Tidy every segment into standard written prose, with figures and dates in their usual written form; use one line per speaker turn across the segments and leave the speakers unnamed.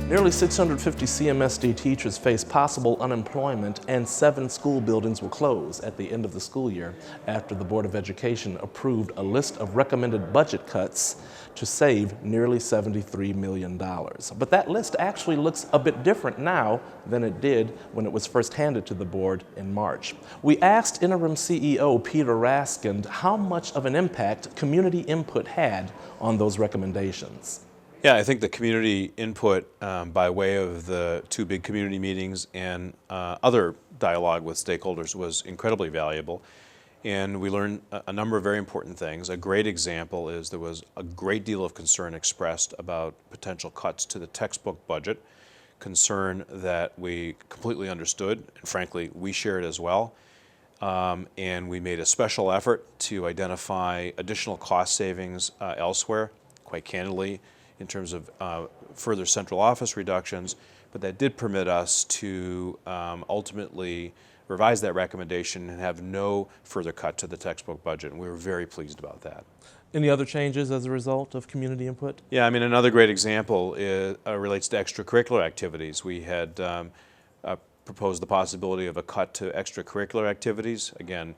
Nearly 650 CMSD teachers face possible unemployment, and 7 school buildings will close at the end of the school year after the Board of Education approved a list of recommended budget cuts to save nearly $73 million. But that list actually looks a bit different now than it did when it was first handed to the board in March. We asked Interim CEO Peter Raskind how much of an impact community input had on those recommendations.
Yeah, I think the community input by way of the 2 big community meetings and other dialogue with stakeholders was incredibly valuable. And we learned a number of very important things. A great example is there was a great deal of concern expressed about potential cuts to the textbook budget, concern that we completely understood, and frankly, we shared as well. And we made a special effort to identify additional cost savings elsewhere, quite candidly, in terms of further central office reductions, but that did permit us to ultimately revise that recommendation and have no further cut to the textbook budget, and we were very pleased about that.
Any other changes as a result of community input?
Yeah, I mean, another great example relates to extracurricular activities. We had proposed the possibility of a cut to extracurricular activities. Again,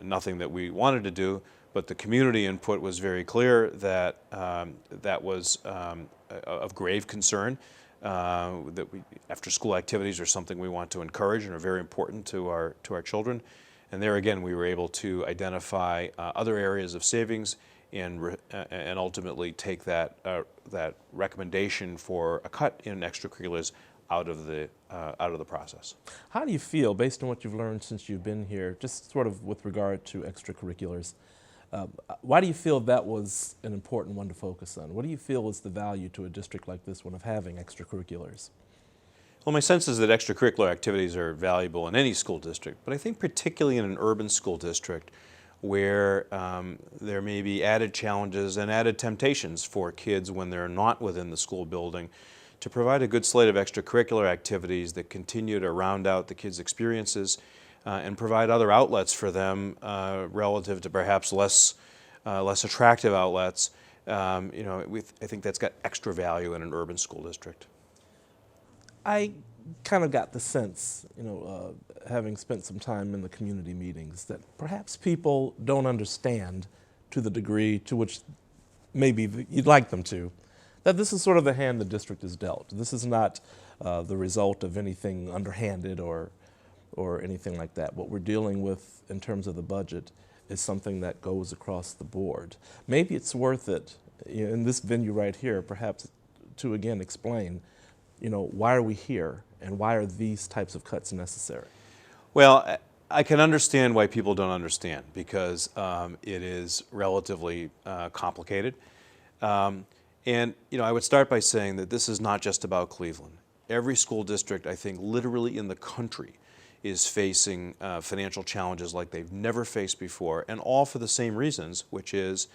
nothing that we wanted to do, but the community input was very clear that that was of grave concern, that after-school activities are something we want to encourage and are very important to our children. And there again, we were able to identify other areas of savings and ultimately take that recommendation for a cut in extracurriculars out of the process.
How do you feel, based on what you've learned since you've been here, just sort of with regard to extracurriculars? Why do you feel that was an important one to focus on? What do you feel is the value to a district like this one of having extracurriculars?
Well, my sense is that extracurricular activities are valuable in any school district, but I think particularly in an urban school district where there may be added challenges and added temptations for kids when they're not within the school building, to provide a good slate of extracurricular activities that continue to round out the kids' experiences and provide other outlets for them relative to perhaps less attractive outlets. I think that's got extra value in an urban school district.
I kind of got the sense, having spent some time in the community meetings, that perhaps people don't understand to the degree to which maybe you'd like them to, that this is sort of the hand the district is dealt. This is not the result of anything underhanded or anything like that. What we're dealing with in terms of the budget is something that goes across the board. Maybe it's worth it, in this venue right here, perhaps to again explain, why are we here and why are these types of cuts necessary? Well,
I can understand why people don't understand, because it is relatively complicated. And I would start by saying that this is not just about Cleveland. Every school district, I think, literally in the country is facing financial challenges like they've never faced before, and all for the same reasons, which is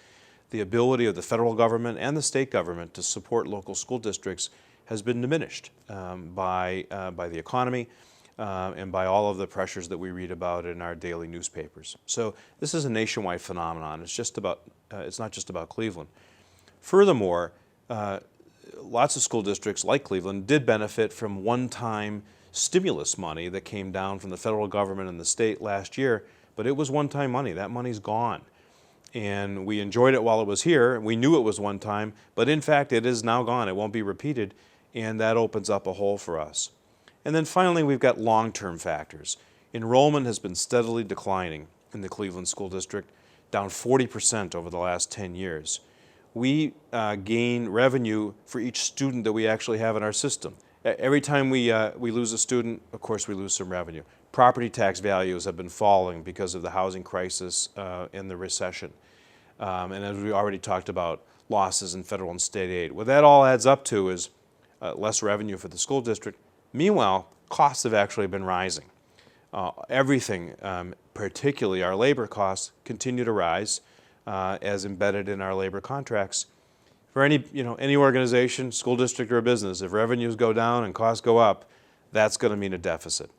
the ability of the federal government and the state government to support local school districts has been diminished by the economy and by all of the pressures that we read about in our daily newspapers. So this is a nationwide phenomenon. It's not just about Cleveland. Furthermore, lots of school districts like Cleveland did benefit from one-time stimulus money that came down from the federal government and the state last year, but it was one-time money. That money's gone. And we enjoyed it while it was here. We knew it was one time, but in fact it is now gone. It won't be repeated, and that opens up a hole for us. And then finally, we've got long-term factors. Enrollment has been steadily declining in the Cleveland School District, down 40% over the last 10 years. We gain revenue for each student that we actually have in our system. Every time we lose a student, of course, we lose some revenue. Property tax values have been falling because of the housing crisis and the recession. And as we already talked about, losses in federal and state aid. What that all adds up to is less revenue for the school district. Meanwhile, costs have actually been rising. Everything, particularly our labor costs, continue to rise as embedded in our labor contracts. For any organization, school district or business, if revenues go down and costs go up, that's going to mean a deficit.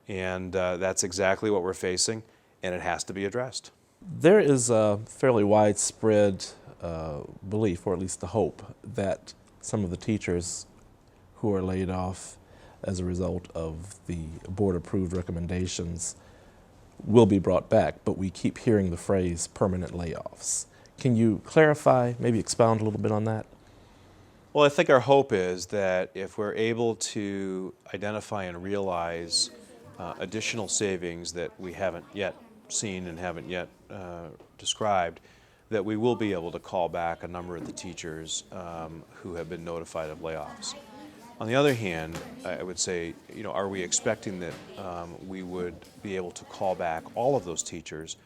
And that's exactly what we're facing, and it has to be addressed.
There is a fairly widespread belief, or at least the hope, that some of the teachers who are laid off as a result of the board-approved recommendations will be brought back, but we keep hearing the phrase permanent layoffs. Can you clarify, maybe expound a little bit on that?
Well, I think our hope is that if we're able to identify and realize additional savings that we haven't yet seen and haven't yet described, that we will be able to call back a number of the teachers who have been notified of layoffs. On the other hand, I would say, are we expecting that we would be able to call back all of those teachers?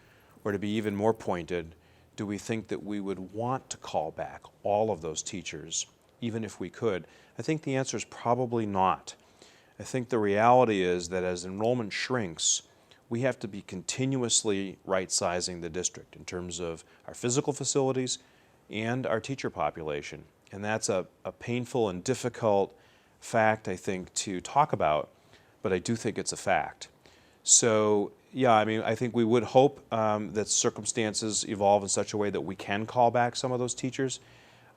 Or to be even more pointed, do we think that we would want to call back all of those teachers, even if we could? I think the answer is probably not. I think the reality is that as enrollment shrinks, we have to be continuously right-sizing the district in terms of our physical facilities and our teacher population. And that's a painful and difficult fact, I think, to talk about, but I do think it's a fact. So, yeah, I think we would hope that circumstances evolve in such a way that we can call back some of those teachers.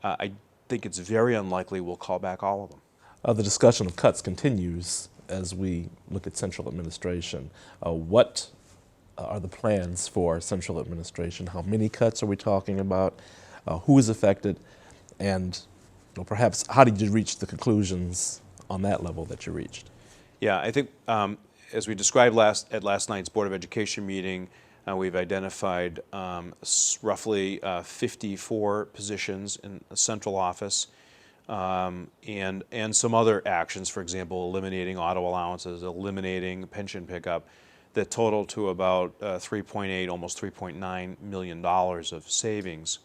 I think it's very unlikely we'll call back all of them.
The discussion of cuts continues as we look at central administration. What are the plans for central administration? How many cuts are we talking about? Who is affected? And perhaps how did you reach the conclusions on that level that you reached?
Yeah, I think as we described at last night's Board of Education meeting, we've identified roughly 54 positions in the central office and some other actions, for example, eliminating auto allowances, eliminating pension pickup, that total to about 3.8, almost $3.9 million of savings.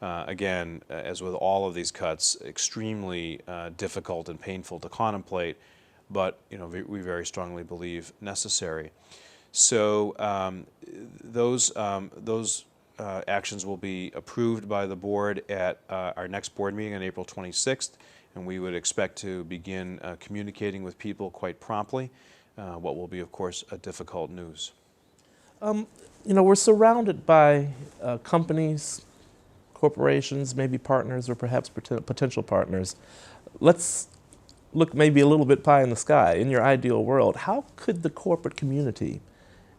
Again, as with all of these cuts, extremely difficult and painful to contemplate, but we very strongly believe necessary. So those actions will be approved by the board at our next board meeting on April 26th, and we would expect to begin communicating with people quite promptly, what will be, of course, a difficult news.
We're surrounded by companies, corporations, maybe partners or perhaps potential partners. Let's look maybe a little bit pie in the sky. In your ideal world, how could the corporate community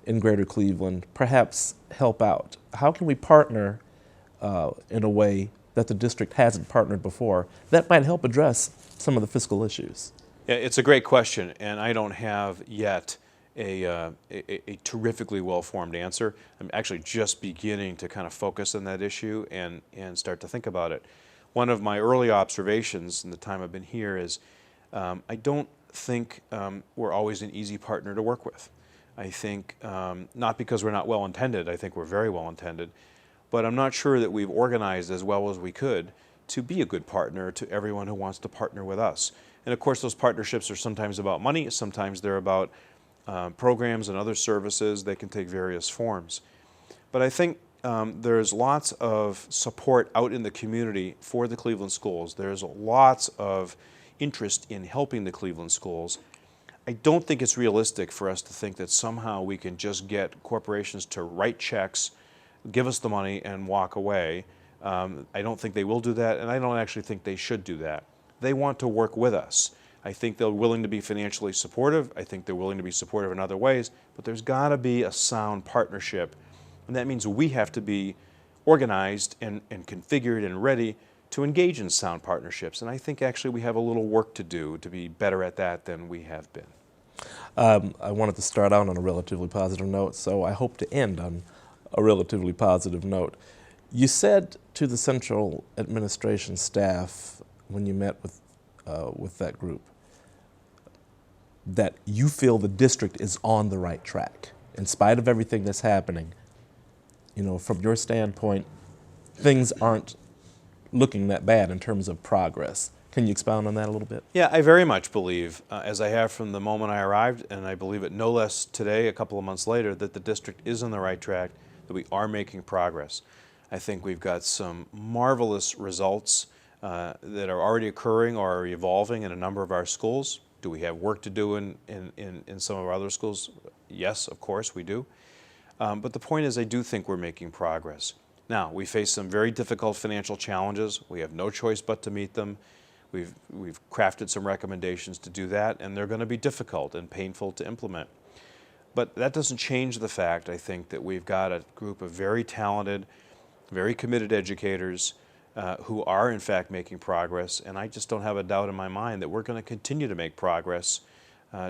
in Greater Cleveland perhaps help out? How can we partner in a way that the district hasn't partnered before that might help address some of the fiscal issues?
Yeah, it's a great question, and I don't have yet a terrifically well-formed answer. I'm actually just beginning to kind of focus on that issue and start to think about it. One of my early observations in the time I've been here is I don't think we're always an easy partner to work with. I think not because we're not well-intended, I think we're very well-intended, but I'm not sure that we've organized as well as we could to be a good partner to everyone who wants to partner with us. And of course, those partnerships are sometimes about money, sometimes they're about programs and other services. They can take various forms. But I think there's lots of support out in the community for the Cleveland schools. There's lots of interest in helping the Cleveland schools. I don't think it's realistic for us to think that somehow we can just get corporations to write checks, give us the money, and walk away. I don't think they will do that, and I don't actually think they should do that. They want to work with us. I think they're willing to be financially supportive. I think they're willing to be supportive in other ways, but there's got to be a sound partnership, and that means we have to be organized and configured and ready to engage in sound partnerships. And I think actually we have a little work to do to be better at that than we have been.
I wanted to start out on a relatively positive note, so I hope to end on a relatively positive note. You said to the central administration staff when you met with that group that you feel the district is on the right track in spite of everything that's happening. From your standpoint, things aren't looking that bad in terms of progress. Can you expound on that a little bit?
Yeah, I very much believe, as I have from the moment I arrived, and I believe it no less today, a couple of months later, that the district is on the right track, that we are making progress. I think we've got some marvelous results that are already occurring or are evolving in a number of our schools. Do we have work to do in some of our other schools? Yes, of course we do. But the point is, I do think we're making progress. Now, we face some very difficult financial challenges. We have no choice but to meet them. We've crafted some recommendations to do that, and they're going to be difficult and painful to implement. But that doesn't change the fact, I think, that we've got a group of very talented, very committed educators who are, in fact, making progress. And I just don't have a doubt in my mind that we're going to continue to make progress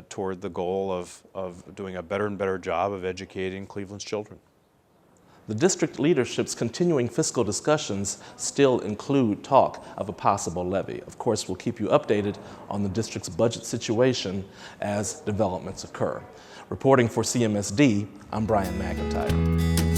toward the goal of doing a better and better job of educating Cleveland's children.
The district leadership's continuing fiscal discussions still include talk of a possible levy. Of course, we'll keep you updated on the district's budget situation as developments occur. Reporting for CMSD, I'm Brian McIntyre.